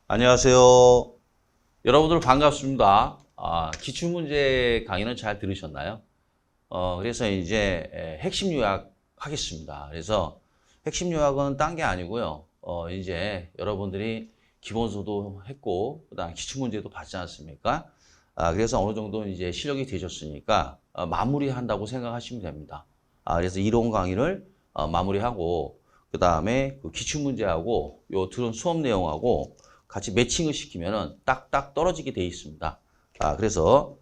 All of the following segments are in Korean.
안녕하세요. 여러분들 반갑습니다. 기출문제 강의는 잘 들으셨나요? 그래서 이제 핵심 요약 하겠습니다. 그래서 핵심 요약은 딴 게 아니고요. 이제 여러분들이 기본서도 했고, 그다음 기출문제도 봤지 않습니까? 그래서 어느 정도 이제 실력이 되셨으니까 마무리한다고 생각하시면 됩니다. 그래서 이론 강의를 마무리하고, 그 다음에 그 기출문제하고 요 들은 수업 내용하고 같이 매칭을 시키면은 딱딱 떨어지게 돼 있습니다. 그래서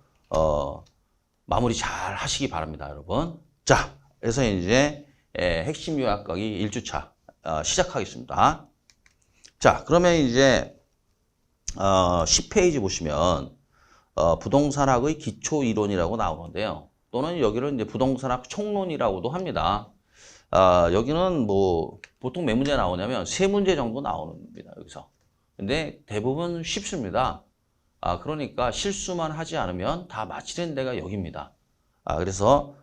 마무리 잘 하시기 바랍니다, 여러분. 자, 그래서 이제 핵심 요약 강의 1주차 시작하겠습니다. 자, 그러면 이제 10페이지 보시면 부동산학의 기초 이론이라고 나오는데요. 또는 여기를 이제 부동산학 총론이라고도 합니다. 여기는 뭐 보통 몇 문제 나오냐면 3문제 정도 나옵니다, 여기서. 근데 대부분 쉽습니다. 그러니까 실수만 하지 않으면 다 마치는 데가 여기입니다. 그래서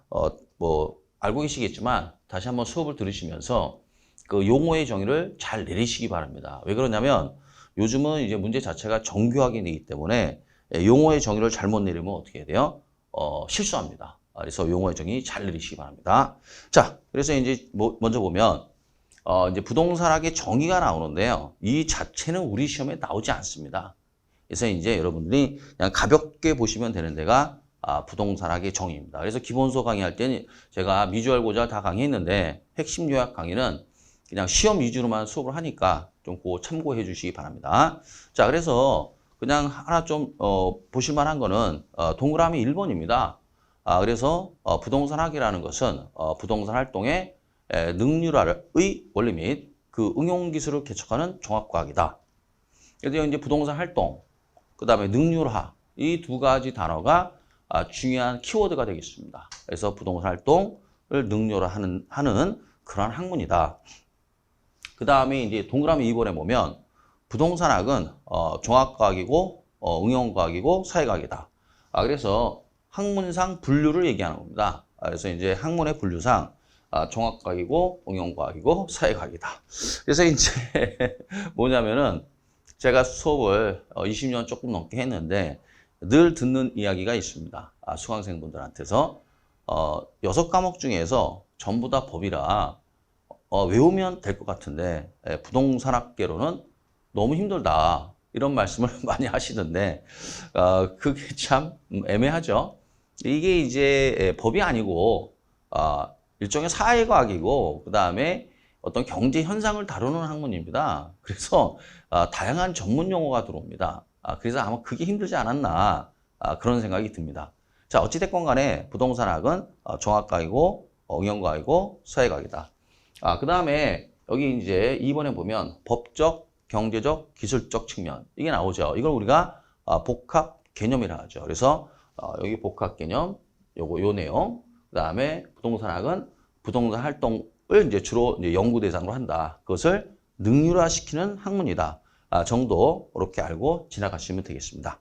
뭐 알고 계시겠지만 다시 한번 수업을 들으시면서 그 용어의 정의를 잘 내리시기 바랍니다. 왜 그러냐면 요즘은 이제 문제 자체가 정교하게 되기 때문에 용어의 정의를 잘못 내리면 어떻게 해야 돼요? 실수합니다. 그래서 용어의 정의 잘 내리시기 바랍니다. 자, 그래서 이제 먼저 보면 이제 부동산학의 정의가 나오는데요. 이 자체는 우리 시험에 나오지 않습니다. 그래서 이제 여러분들이 그냥 가볍게 보시면 되는 데가 부동산학의 정의입니다. 그래서 기본서 강의할 때는 제가 미주알고자 다 강의했는데 핵심 요약 강의는 그냥 시험 위주로만 수업을 하니까 좀 그거 참고해 주시기 바랍니다. 자, 그래서 그냥 하나 좀 보실 만한 거는 동그라미 1번입니다. 그래서 부동산학이라는 것은 부동산 활동의 능률화의 원리 및 그 응용 기술을 개척하는 종합과학이다. 그래서 이제 부동산 활동, 그 다음에 능률화 이 두 가지 단어가 중요한 키워드가 되겠습니다. 그래서 부동산 활동을 능률화하는 그러한 학문이다. 그 다음에 이제 동그라미 2번에 보면 부동산학은 종합과학이고 응용과학이고 사회과학이다. 그래서 학문상 분류를 얘기하는 겁니다. 그래서 이제 학문의 분류상 종합과학이고 응용과학이고 사회과학이다. 그래서 이제 뭐냐면은 제가 수업을 20년 조금 넘게 했는데 늘 듣는 이야기가 있습니다. 수강생분들한테서 6과목 중에서 전부 다 법이라 외우면 될 것 같은데 부동산학계로는 너무 힘들다. 이런 말씀을 많이 하시던데 그게 참 애매하죠. 이게 이제 법이 아니고 일종의 사회과학이고 그 다음에 어떤 경제 현상을 다루는 학문입니다. 그래서 다양한 전문 용어가 들어옵니다. 그래서 아마 그게 힘들지 않았나 그런 생각이 듭니다. 자, 어찌됐건 간에 부동산학은 종합과학이고 응용과학이고 사회과학이다. 그 다음에 여기 이제 2번에 보면 법적, 경제적, 기술적 측면 이게 나오죠. 이걸 우리가 복합 개념이라 하죠. 그래서 여기 복합 개념 요 내용 그 다음에 부동산학은 부동산 활동을 이제 주로 이제 연구 대상으로 한다. 그것을 능률화시키는 학문이다. 정도 이렇게 알고 지나가시면 되겠습니다.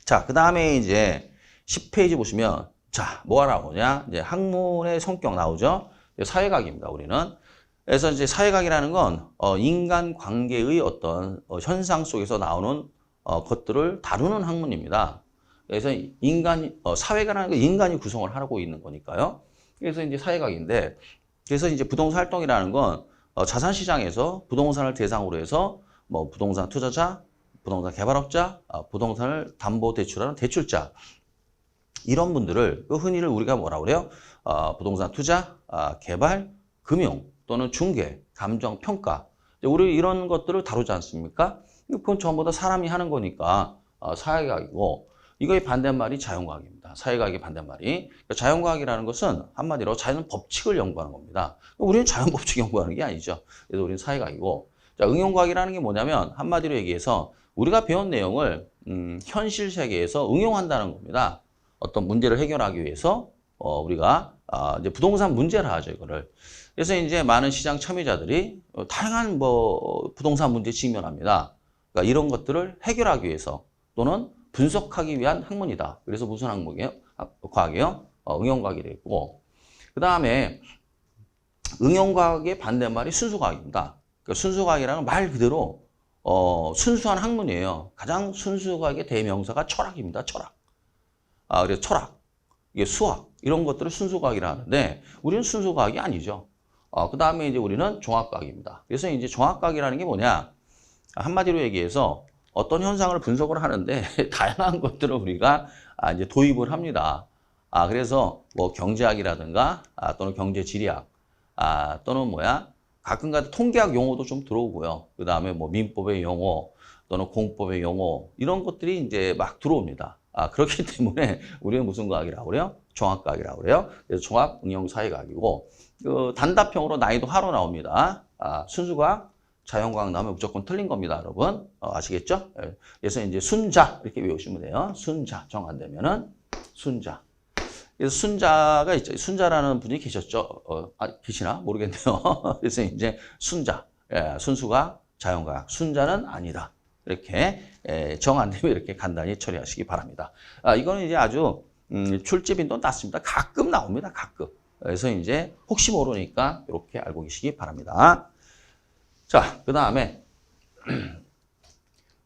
자, 그 다음에 이제 10페이지 보시면 자, 뭐가 나오냐? 이제 학문의 성격 나오죠. 사회학입니다, 우리는. 그래서 이제 사회학이라는 건 인간 관계의 어떤 현상 속에서 나오는 것들을 다루는 학문입니다. 그래서 사회가라는 건 인간이 구성을 하고 있는 거니까요. 그래서 이제 사회학인데, 그래서 이제 부동산 활동이라는 건 자산 시장에서 부동산을 대상으로 해서 뭐 부동산 투자자, 부동산 개발업자, 부동산을 담보 대출하는 대출자 이런 분들을 흔히를 우리가 뭐라고 그래요? 부동산 투자, 개발, 금융 또는 중개, 감정, 평가 우리 이런 것들을 다루지 않습니까? 그건 전부 다 사람이 하는 거니까 사회과학이고 이거의 반대말이 자연과학입니다. 사회과학의 반대말이. 그러니까 자연과학이라는 것은 한마디로 자연 법칙을 연구하는 겁니다. 우리는 자연 법칙 연구하는 게 아니죠. 그래서 우리는 사회과학이고 자, 응용과학이라는 게 뭐냐면 한마디로 얘기해서 우리가 배운 내용을 현실 세계에서 응용한다는 겁니다. 어떤 문제를 해결하기 위해서 우리가 이제 부동산 문제를 하죠, 이거를. 그래서 이제 많은 시장 참여자들이 다양한 뭐 부동산 문제에 직면합니다. 그러니까 이런 것들을 해결하기 위해서 또는 분석하기 위한 학문이다. 그래서 무슨 학문이에요? 과학이요? 응용과학이 되고 그 다음에 응용과학의 반대말이 순수과학입니다. 그러니까 순수과학이라는 말 그대로 순수한 학문이에요. 가장 순수하게 대명사가 철학입니다. 철학. 그래서 철학, 이게 수학, 이런 것들을 순수과학이라 하는데 우리는 순수과학이 아니죠. 그 다음에 이제 우리는 종합과학입니다. 그래서 이제 종합과학이라는 게 뭐냐? 한마디로 얘기해서 어떤 현상을 분석을 하는데 다양한 것들을 우리가 이제 도입을 합니다. 그래서 뭐 경제학이라든가 또는 경제지리학 또는 가끔가다 통계학 용어도 좀 들어오고요. 그 다음에 뭐 민법의 용어 또는 공법의 용어 이런 것들이 이제 막 들어옵니다. 그렇기 때문에 우리는 무슨 과학이라고 그래요? 종합과학이라고 그래요. 그래서 종합응용사회과학이고 그 단답형으로 난이도 하로 나옵니다. 순수과학, 자연과학 나오면 무조건 틀린 겁니다, 여러분. 아시겠죠? 그래서 이제 순자 이렇게 외우시면 돼요. 순자 정 안 되면은 순자. 그래서 순자가 있죠. 순자라는 분이 계셨죠. 계시나 모르겠네요. 그래서 이제 순자, 순수과학, 자연과학. 순자는 아니다. 이렇게 정 안 되면 이렇게 간단히 처리하시기 바랍니다. 이거는 이제 아주 출제 빈도는 낮습니다. 가끔 나옵니다. 가끔. 그래서 이제 혹시 모르니까 이렇게 알고 계시기 바랍니다. 자, 그 다음에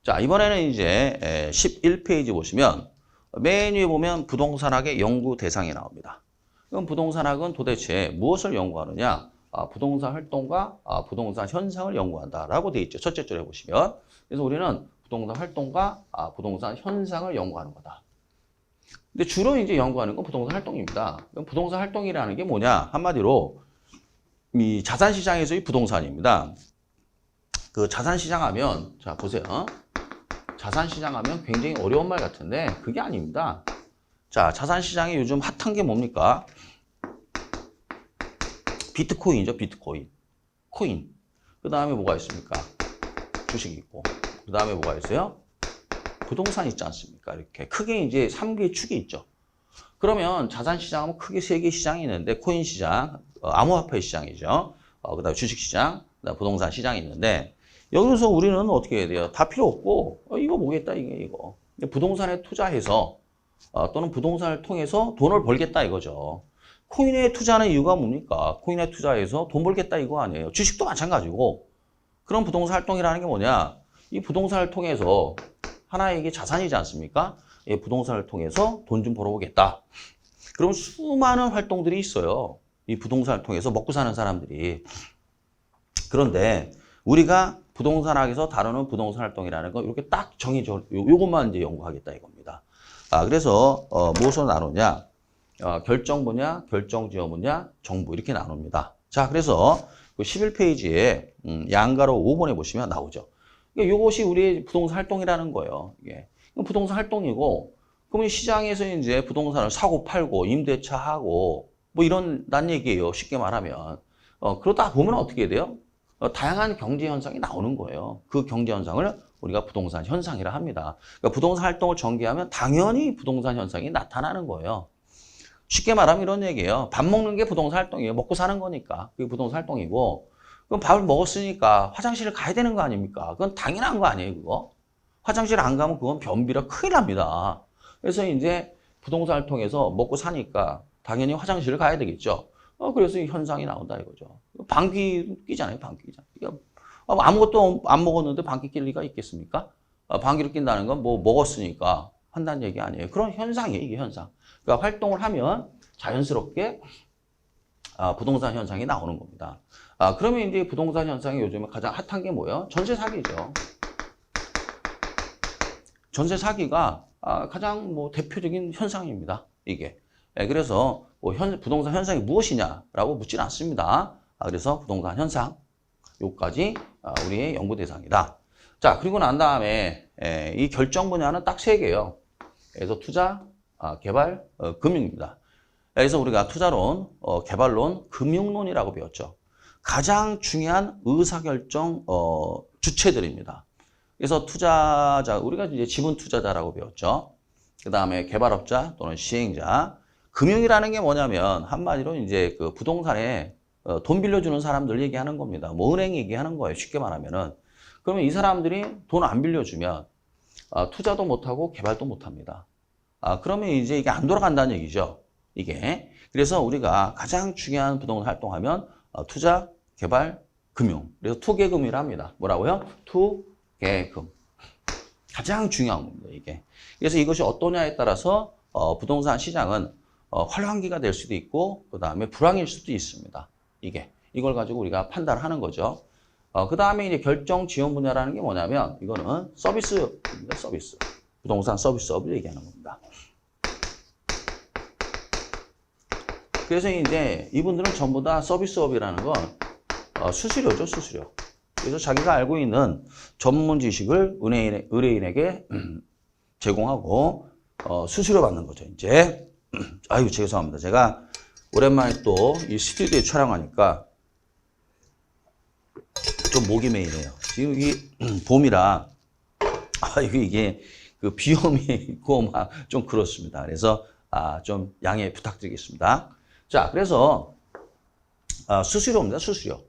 자 이번에는 이제 11페이지 보시면 맨 위에 보면 부동산학의 연구 대상이 나옵니다. 그럼 부동산학은 도대체 무엇을 연구하느냐? 부동산 활동과 부동산 현상을 연구한다라고 되어 있죠. 첫째 줄에 보시면. 그래서 우리는 부동산 활동과 부동산 현상을 연구하는 거다. 근데 주로 이제 연구하는 건 부동산 활동입니다. 그럼 부동산 활동이라는 게 뭐냐? 한마디로 이 자산 시장에서의 부동산입니다. 그 자산 시장 하면 자 보세요. 자산 시장 하면 굉장히 어려운 말 같은데 그게 아닙니다. 자, 자산 시장에 요즘 핫한 게 뭡니까? 비트코인이죠, 비트코인. 코인. 그 다음에 뭐가 있습니까? 주식이 있고. 그 다음에 뭐가 있어요? 부동산 있지 않습니까? 이렇게 크게 이제 3개의 축이 있죠. 그러면 자산 시장은 크게 3개의 시장이 있는데 코인 시장, 암호화폐 시장이죠. 그 다음에 주식 시장, 그다음에 부동산 시장이 있는데 여기서 우리는 어떻게 해야 돼요? 다 필요 없고 이거 뭐겠다 이거. 부동산에 투자해서 또는 부동산을 통해서 돈을 벌겠다 이거죠. 코인에 투자하는 이유가 뭡니까? 코인에 투자해서 돈 벌겠다 이거 아니에요. 주식도 마찬가지고. 그런 부동산 활동이라는 게 뭐냐? 이 부동산을 통해서 하나의 이게 자산이지 않습니까? 이 부동산을 통해서 돈 좀 벌어보겠다. 그럼 수많은 활동들이 있어요. 이 부동산을 통해서 먹고 사는 사람들이. 그런데 우리가 부동산학에서 다루는 부동산 활동이라는 거 이렇게 딱 정해져 요것만 이제 연구하겠다 이겁니다. 무엇으로 나누냐? 결정 분야, 결정 지어 분야, 정부 이렇게 나눕니다. 자, 그래서 그 11페이지에 양가로 5번에 보시면 나오죠. 그러니까 이것이 우리의 부동산 활동이라는 거예요. 이게 부동산 활동이고, 그러면 시장에서 이제 부동산을 사고 팔고 임대차 하고 뭐 이런 난 얘기예요. 쉽게 말하면. 그러다 보면 어떻게 돼요? 다양한 경제 현상이 나오는 거예요. 그 경제 현상을 우리가 부동산 현상이라 합니다. 그러니까 부동산 활동을 전개하면 당연히 부동산 현상이 나타나는 거예요. 쉽게 말하면 이런 얘기예요. 밥 먹는 게 부동산 활동이에요. 먹고 사는 거니까. 그게 부동산 활동이고. 그럼 밥을 먹었으니까 화장실을 가야 되는 거 아닙니까? 그건 당연한 거 아니에요, 그거? 화장실 안 가면 그건 변비라 큰일 납니다. 그래서 이제 부동산 활동에서 먹고 사니까 당연히 화장실을 가야 되겠죠. 그래서 이 현상이 나온다 이거죠. 방귀 끼잖아요, 방귀 끼잖아요. 아무것도 안 먹었는데 방귀 낄 리가 있겠습니까? 방귀를 낀다는 건 뭐 먹었으니까 한다는 얘기 아니에요. 그런 현상이에요, 이게 현상. 그러니까 활동을 하면 자연스럽게 부동산 현상이 나오는 겁니다. 그러면 이제 부동산 현상이 요즘에 가장 핫한 게 뭐예요? 전세 사기죠. 전세 사기가 가장 뭐 대표적인 현상입니다. 이게. 그래서 뭐 부동산 현상이 무엇이냐라고 묻지는 않습니다. 그래서 부동산 현상 요까지 우리의 연구 대상이다. 자, 그리고 난 다음에 이 결정 분야는 딱 3개예요. 그래서 투자, 개발, 금융입니다. 그래서 우리가 투자론, 개발론, 금융론이라고 배웠죠. 가장 중요한 의사결정 주체들입니다. 그래서 투자자, 우리가 이제 지분 투자자라고 배웠죠. 그 다음에 개발업자 또는 시행자. 금융이라는 게 뭐냐면 한마디로 이제 그 부동산에 돈 빌려주는 사람들 얘기하는 겁니다. 뭐 은행 얘기하는 거예요. 쉽게 말하면은. 그러면 이 사람들이 돈 안 빌려주면 투자도 못하고 개발도 못합니다. 그러면 이제 이게 안 돌아간다는 얘기죠. 이게. 그래서 우리가 가장 중요한 부동산 활동하면 투자, 개발, 금융. 그래서 투개금이라 합니다. 뭐라고요? 투, 게끔. 가장 중요한 겁니다, 이게. 그래서 이것이 어떠냐에 따라서 부동산 시장은 활황기가 될 수도 있고 그 다음에 불황일 수도 있습니다. 이걸 가지고 우리가 판단하는 거죠. 그 다음에 이제 결정 지원 분야라는 게 뭐냐면 이거는 서비스입니다. 서비스. 부동산 서비스업을 얘기하는 겁니다. 그래서 이제 이분들은 전부 다 서비스업이라는 건 수수료죠, 수수료. 그래서 자기가 알고 있는 전문 지식을 의뢰인에게 제공하고 수수료 받는 거죠, 이제. 아유, 죄송합니다. 제가 오랜만에 또 이 스튜디오에 촬영하니까 좀 목이 메이네요. 지금 이게 봄이라 이게 그 비염이 있고 막 좀 그렇습니다. 그래서 좀 양해 부탁드리겠습니다. 자, 그래서 수수료입니다. 수수료.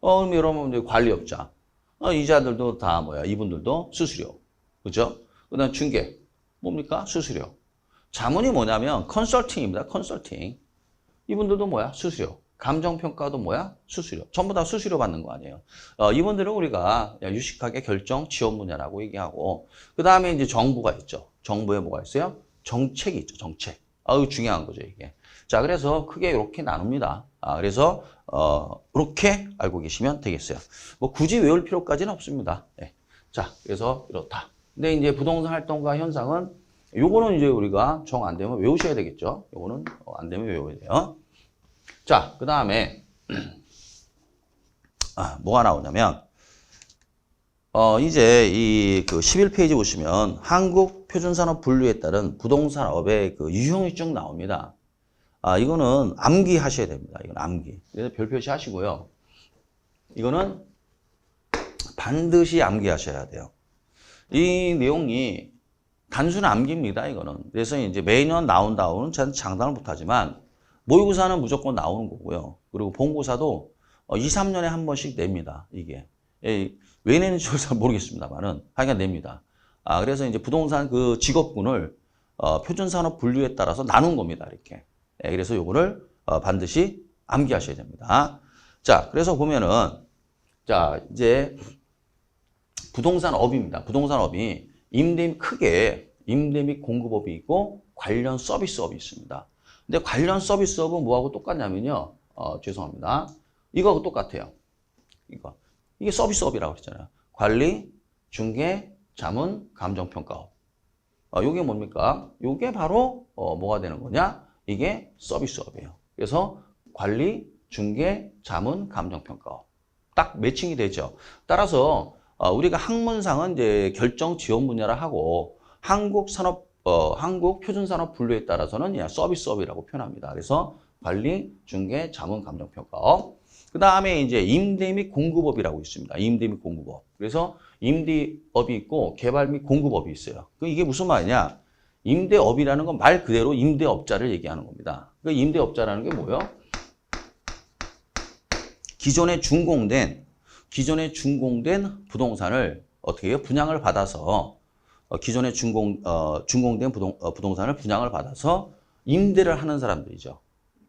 그럼 여러분 이제 관리업자, 이자들도 다 뭐야? 이분들도 수수료, 그죠? 그다음 중개, 뭡니까? 수수료. 자문이 뭐냐면 컨설팅입니다. 컨설팅. 이분들도 뭐야? 수수료. 감정평가도 뭐야? 수수료. 전부 다 수수료 받는 거 아니에요. 이분들은 우리가 유식하게 결정 지원 분야라고 얘기하고, 그 다음에 이제 정부가 있죠. 정부에 뭐가 있어요? 정책이 있죠. 정책. 아유, 중요한 거죠, 이게. 자, 그래서 크게 이렇게 나눕니다. 그래서 이렇게 알고 계시면 되겠어요. 뭐 굳이 외울 필요까지는 없습니다. 네. 자, 그래서 이렇다. 근데 이제 부동산 활동가 현상은 요거는 이제 우리가 정 안 되면 외우셔야 되겠죠. 요거는 안 되면 외워야 돼요. 자, 그 다음에 뭐가 나오냐면 이제 이 그 11페이지 보시면 한국 표준산업 분류에 따른 부동산업의 그 유형이 쭉 나옵니다. 이거는 암기하셔야 됩니다. 이건 암기. 그래서 별 표시하시고요. 이거는 반드시 암기하셔야 돼요. 이 내용이 단순 암기입니다. 이거는. 그래서 이제 매년 나온다고는 저는 장담을 못하지만 모의고사는 무조건 나오는 거고요. 그리고 본고사도 2, 3년에 한 번씩 냅니다. 이게. 왜 내는지 잘 모르겠습니다만은 하여간 냅니다. 그래서 이제 부동산 그 직업군을 표준산업 분류에 따라서 나눈 겁니다. 이렇게. 그래서 요거를 반드시 암기하셔야 됩니다. 자, 그래서 보면은 자, 이제 부동산업입니다. 부동산업이 크게 임대 및 공급업이 있고 관련 서비스업이 있습니다. 근데 관련 서비스업은 뭐하고 똑같냐면요. 죄송합니다. 이거하고 똑같아요. 이게 서비스업이라고 그랬잖아요. 관리, 중개, 자문, 감정평가업. 요게 뭡니까? 요게 바로 뭐가 되는 거냐? 이게 서비스업이에요. 그래서 관리, 중개, 자문, 감정평가업. 딱 매칭이 되죠. 따라서 우리가 학문상은 이제 결정 지원 분야라 하고 한국 표준산업 분류에 따라서는 그냥 서비스업이라고 표현합니다. 그래서 관리, 중개, 자문, 감정평가업. 그 다음에 이제 임대 및 공급업이라고 있습니다. 임대 및 공급업. 그래서 임대업이 있고 개발 및 공급업이 있어요. 이게 무슨 말이냐? 임대업이라는 건 말 그대로 임대업자를 얘기하는 겁니다. 그 임대업자라는 게 뭐예요? 기존에 준공된 부동산을 어떻게 해요? 분양을 받아서 기존에 준공된 부동산을 분양을 받아서 임대를 하는 사람들이죠.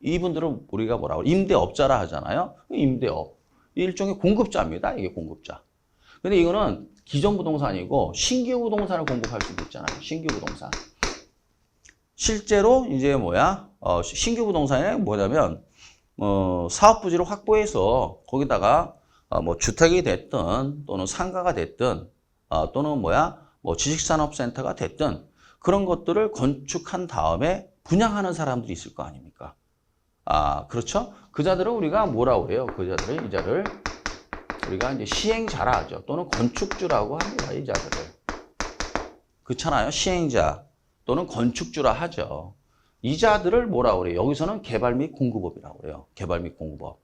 이분들은 우리가 뭐라고 임대업자라 하잖아요. 임대업. 일종의 공급자입니다. 이게 공급자. 근데 이거는 기존 부동산이고 신규 부동산을 공급할 수도 있잖아요. 신규 부동산. 실제로 이제 신규 부동산에 뭐냐면 사업 부지를 확보해서 거기다가 뭐 주택이 됐든 또는 상가가 됐든 또는 지식산업센터가 됐든 그런 것들을 건축한 다음에 분양하는 사람들이 있을 거 아닙니까? 그렇죠? 그 자들은 우리가 뭐라고 그래요? 이 자를 우리가 이제 시행자라 하죠. 또는 건축주라고 합니다. 이 자들을. 그렇잖아요. 시행자 또는 건축주라 하죠. 이 자들을 뭐라고 그래요? 여기서는 개발 및 공급업이라고 그래요. 개발 및 공급업.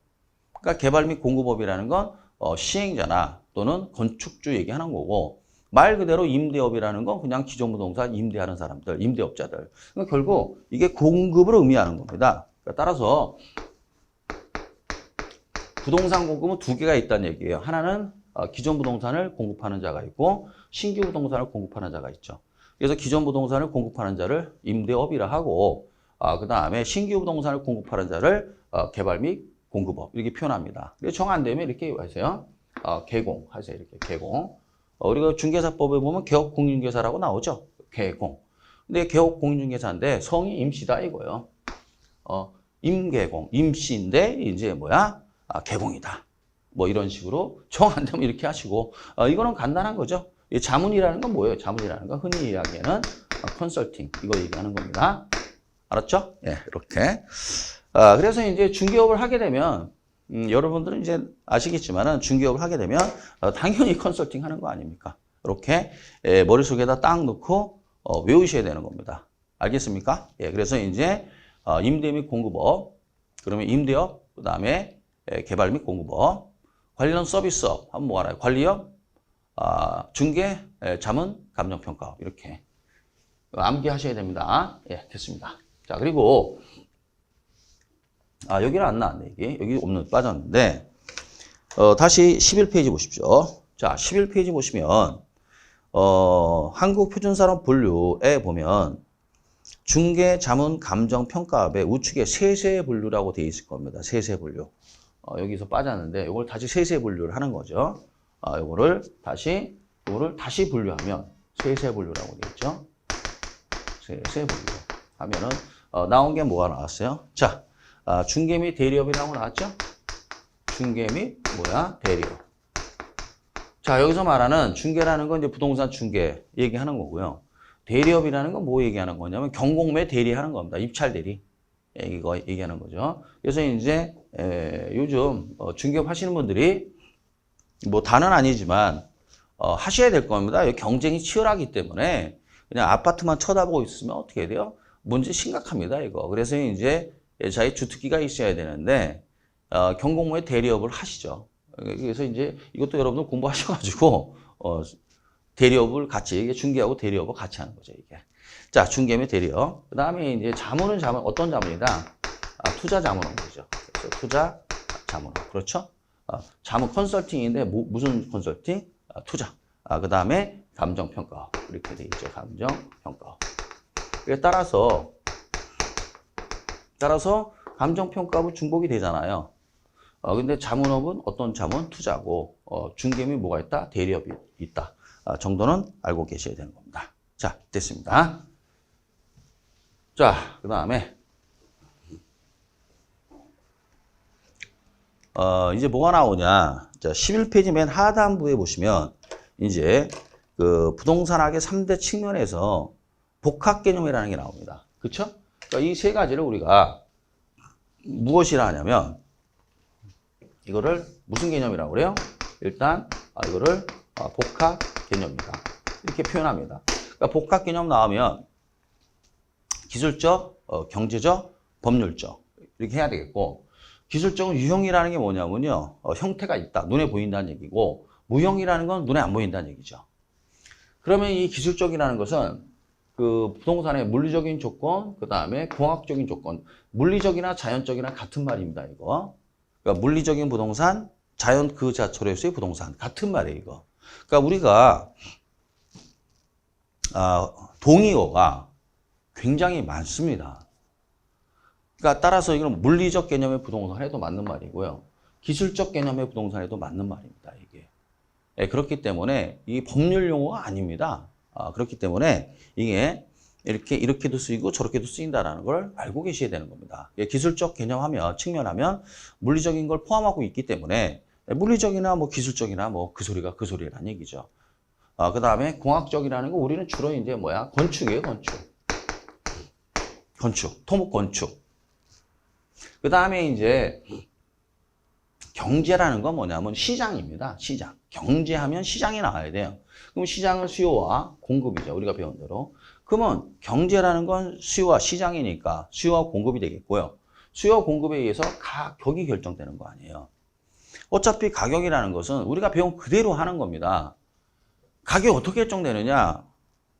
그러니까 개발 및 공급업이라는 건 시행자나 또는 건축주 얘기하는 거고 말 그대로 임대업이라는 건 그냥 기존 부동산 임대하는 사람들, 임대업자들. 그러니까 결국 이게 공급을 의미하는 겁니다. 그러니까 따라서 부동산 공급은 두 개가 있다는 얘기예요. 하나는 기존 부동산을 공급하는 자가 있고 신규 부동산을 공급하는 자가 있죠. 그래서 기존 부동산을 공급하는 자를 임대업이라 하고 그 다음에 신규 부동산을 공급하는 자를 개발 및 공급업 이렇게 표현합니다. 정 안 되면 이렇게 하세요. 개공 하세요. 이렇게 개공. 우리가 중개사법에 보면 개업공인중개사라고 나오죠. 개공. 근데 개업공인중개사인데 성이 임씨다 이거예요. 임개공, 임씨인데 이제 뭐야? 개공이다. 뭐 이런 식으로 정 안 되면 이렇게 하시고 이거는 간단한 거죠. 이 자문이라는 건 뭐예요? 자문이라는 건 흔히 이야기하는 컨설팅 이거 얘기하는 겁니다. 알았죠? 예, 이렇게. 그래서 이제 중개업을 하게 되면 여러분들은 이제 아시겠지만은 중개업을 하게 되면 당연히 컨설팅 하는 거 아닙니까? 이렇게 머릿속에다 딱 넣고 외우셔야 되는 겁니다. 알겠습니까? 예, 그래서 이제 임대 및 공급업, 그러면 임대업, 그 다음에 개발 및 공급업, 관련 서비스업 하면 뭐 하나요? 관리업, 중개, 자문, 감정평가업 이렇게 암기하셔야 됩니다. 예, 됐습니다. 자, 그리고 여기는 안 나왔네, 이게. 여기 없는, 빠졌는데, 다시 11페이지 보십시오. 자, 11페이지 보시면, 한국표준산업 분류에 보면, 중개, 자문, 감정, 평가업의 우측에 세세 분류라고 되어 있을 겁니다. 세세 분류. 여기서 빠졌는데, 이걸 다시 세세 분류를 하는 거죠. 이거를 다시 분류하면, 세세 분류라고 되어 있죠. 세세 분류 하면은, 나온 게 뭐가 나왔어요? 자, 중개 및 대리업이라고 나왔죠? 중개 및 대리업. 자, 여기서 말하는 중개라는 건 이제 부동산 중개 얘기하는 거고요. 대리업이라는 건 뭐 얘기하는 거냐면 경공매 대리하는 겁니다. 입찰 대리. 이거 얘기하는 거죠. 그래서 이제 요즘 중개업 하시는 분들이 뭐 다는 아니지만 하셔야 될 겁니다. 경쟁이 치열하기 때문에 그냥 아파트만 쳐다보고 있으면 어떻게 돼요? 문제 심각합니다, 이거. 그래서 이제 자기 주특기가 있어야 되는데 경공모의 대리업을 하시죠. 그래서 이제 이것도 여러분들 공부하셔가지고 대리업을 같이 이게 중개하고 대리업을 같이 하는 거죠, 이게. 자, 중개 및 대리업. 그 다음에 이제 자문은 어떤 자문이다? 투자 자문은 거죠. 그래서 투자 자문. 그렇죠? 자문 컨설팅인데 무슨 컨설팅? 투자. 그 다음에 감정평가. 이렇게 돼 있죠. 감정평가. 따라서 감정평가업은 중복이 되잖아요. 근데 자문업은 어떤 자문? 투자고, 중개 및 뭐가 있다? 대리업이 있다. 정도는 알고 계셔야 되는 겁니다. 자, 됐습니다. 자, 그 다음에, 이제 뭐가 나오냐. 자, 11페이지 맨 하단부에 보시면, 이제, 그 부동산학의 3대 측면에서 복합 개념이라는 게 나옵니다. 그쵸? 그러니까 이 세 가지를 우리가 무엇이라 하냐면, 이거를 무슨 개념이라고 그래요? 일단, 이거를 복합 개념이다. 이렇게 표현합니다. 그러니까 복합 개념 나오면, 기술적, 경제적, 법률적. 이렇게 해야 되겠고, 기술적은 유형이라는 게 뭐냐면요. 형태가 있다. 눈에 보인다는 얘기고, 무형이라는 건 눈에 안 보인다는 얘기죠. 그러면 이 기술적이라는 것은 그 부동산의 물리적인 조건, 그 다음에 공학적인 조건, 물리적이나 자연적이나 같은 말입니다, 이거. 그러니까 물리적인 부동산, 자연 그 자체로서의 부동산. 같은 말이에요, 이거. 그러니까 우리가, 동의어가 굉장히 많습니다. 그러니까 따라서 이건 물리적 개념의 부동산에도 맞는 말이고요. 기술적 개념의 부동산에도 맞는 말입니다, 이게. 네, 그렇기 때문에 이 법률 용어가 아닙니다. 그렇기 때문에 이게 이렇게도 쓰이고 저렇게도 쓰인다는 걸 알고 계셔야 되는 겁니다. 기술적 개념하면, 측면하면 물리적인 걸 포함하고 있기 때문에 물리적이나 뭐 기술적이나 뭐 그 소리가 그 소리라는 얘기죠. 그 다음에 공학적이라는 거 우리는 주로 이제 건축이에요, 건축. 토목 건축. 그 다음에 이제 경제라는 건 뭐냐면 시장입니다. 시장. 경제하면 시장이 나와야 돼요. 그럼 시장은 수요와 공급이죠. 우리가 배운 대로. 그러면 경제라는 건 수요와 시장이니까 수요와 공급이 되겠고요. 수요와 공급에 의해서 가격이 결정되는 거 아니에요. 어차피 가격이라는 것은 우리가 배운 그대로 하는 겁니다. 가격이 어떻게 결정되느냐?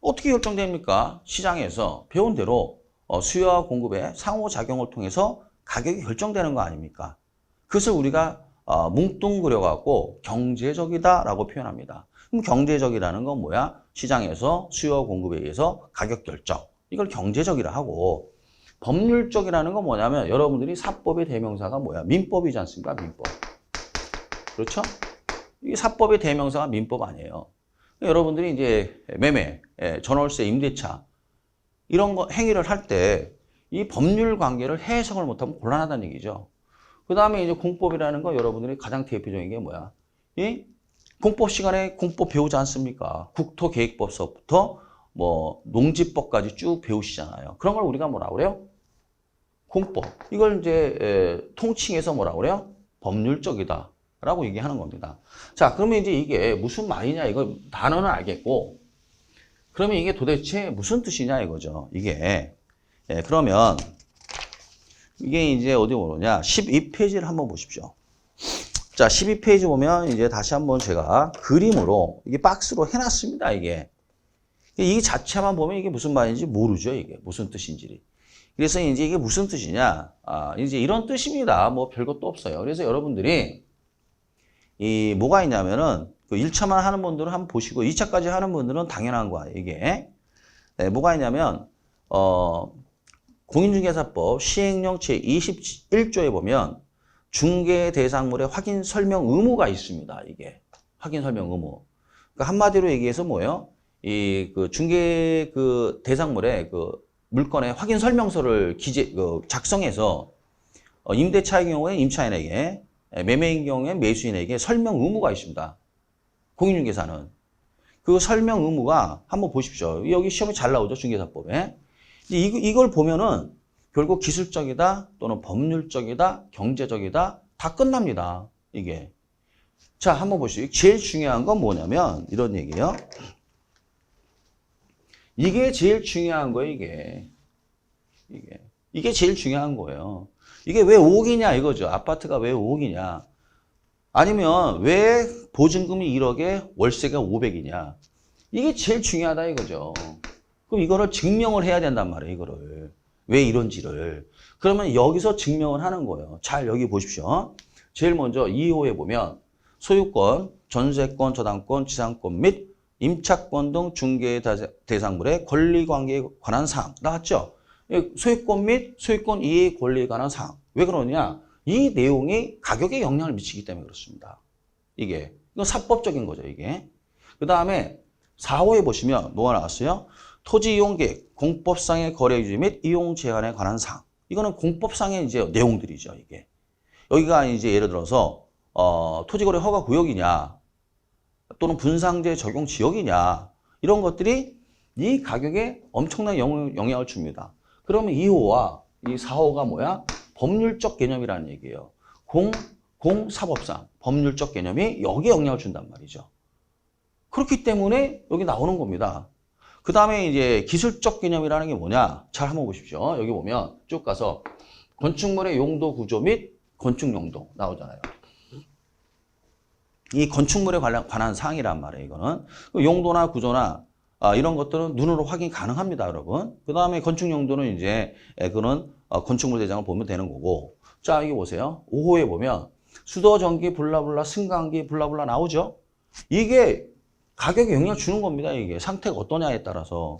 어떻게 결정됩니까? 시장에서 배운 대로 수요와 공급의 상호작용을 통해서 가격이 결정되는 거 아닙니까? 그것을 우리가 뭉뚱그려갖고 경제적이다라고 표현합니다. 그럼 경제적이라는 건 뭐야? 시장에서 수요와 공급에 의해서 가격 결정. 이걸 경제적이라 하고, 법률적이라는 건 뭐냐면 여러분들이 사법의 대명사가 뭐야? 민법이지 않습니까? 민법. 그렇죠? 이 사법의 대명사가 민법 아니에요. 여러분들이 이제 매매, 전월세, 임대차 이런 거 행위를 할 때 이 법률 관계를 해석을 못하면 곤란하다는 얘기죠. 그 다음에 이제 공법이라는 거 여러분들이 가장 대표적인 게 뭐야? 이 공법 시간에 공법 배우지 않습니까? 국토계획법서부터 뭐 농지법까지 쭉 배우시잖아요. 그런 걸 우리가 뭐라 그래요? 공법. 이걸 이제 통칭해서 뭐라 그래요? 법률적이다 라고 얘기하는 겁니다. 자, 그러면 이제 이게 무슨 말이냐 이거 단어는 알겠고 그러면 이게 도대체 무슨 뜻이냐 이거죠. 이게 그러면 이게 이제 어디 보느냐 12페이지를 한번 보십시오. 자, 12페이지 보면 이제 다시 한번 제가 그림으로 이게 박스로 해놨습니다. 이게 이 자체만 보면 이게 무슨 말인지 모르죠. 이게 무슨 뜻인지. 그래서 이제 이게 무슨 뜻이냐? 이제 이런 뜻입니다. 뭐 별것도 없어요. 그래서 여러분들이 이 뭐가 있냐면은 그 1차만 하는 분들은 한번 보시고 2차까지 하는 분들은 당연한 거야. 이게 뭐가 있냐면 공인중개사법 시행령 제21조에 보면 중개 대상물의 확인 설명 의무가 있습니다. 이게 확인 설명 의무. 그러니까 한마디로 얘기해서 뭐예요? 이 그 중개 그 대상물의 그 물건의 확인 설명서를 작성해서 임대차의 경우에 임차인에게, 매매인 경우에 매수인에게 설명 의무가 있습니다. 공인중개사는 그 설명 의무가 한번 보십시오. 여기 시험에 잘 나오죠, 중개사법에. 이걸 보면은 결국 기술적이다 또는 법률적이다, 경제적이다 다 끝납니다. 이게. 자, 한번 보시죠. 제일 중요한 건 뭐냐면 이런 얘기예요. 이게 제일 중요한 거예요, 이게 제일 중요한 거예요. 이게 왜 5억이냐 이거죠. 아파트가 왜 5억이냐. 아니면 왜 보증금이 1억에 월세가 500이냐. 이게 제일 중요하다 이거죠. 그럼 이거를 증명을 해야 된단 말이에요, 이거를. 왜 이런지를. 그러면 여기서 증명을 하는 거예요. 잘 여기 보십시오. 제일 먼저 2호에 보면 소유권, 전세권, 저당권, 지상권 및 임차권 등 중개 대상물의 권리관계에 관한 사항 나왔죠? 소유권 및 소유권 이해의 권리에 관한 사항. 왜 그러냐? 이 내용이 가격에 영향을 미치기 때문에 그렇습니다. 이건 사법적인 거죠, 이게. 그 다음에 4호에 보시면 뭐가 나왔어요? 토지 이용 계획, 공법상의 거래 유지 및 이용 제한에 관한 사항. 이거는 공법상의 이제 내용들이죠, 이게. 여기가 이제 예를 들어서 토지거래 허가 구역이냐, 또는 분상제 적용 지역이냐, 이런 것들이 이 가격에 엄청난 영향을 줍니다. 그러면 2호와 이 4호가 뭐야? 법률적 개념이라는 얘기예요. 공사법상 법률적 개념이 여기에 영향을 준단 말이죠. 그렇기 때문에 여기 나오는 겁니다. 그 다음에 이제 기술적 개념이라는 게 뭐냐? 잘 한번 보십시오. 여기 보면 쭉 가서 건축물의 용도 구조 및 건축 용도 나오잖아요. 이 건축물에 관한 사항이란 말이에요, 이거는. 용도나 구조나 이런 것들은 눈으로 확인 가능합니다, 여러분. 그 다음에 건축 용도는 이제 그거는 건축물 대장을 보면 되는 거고. 자, 여기 보세요. 5호에 보면 수도, 전기, 블라블라, 승강기, 블라블라 나오죠? 이게 가격에 영향을 주는 겁니다, 이게. 상태가 어떠냐에 따라서.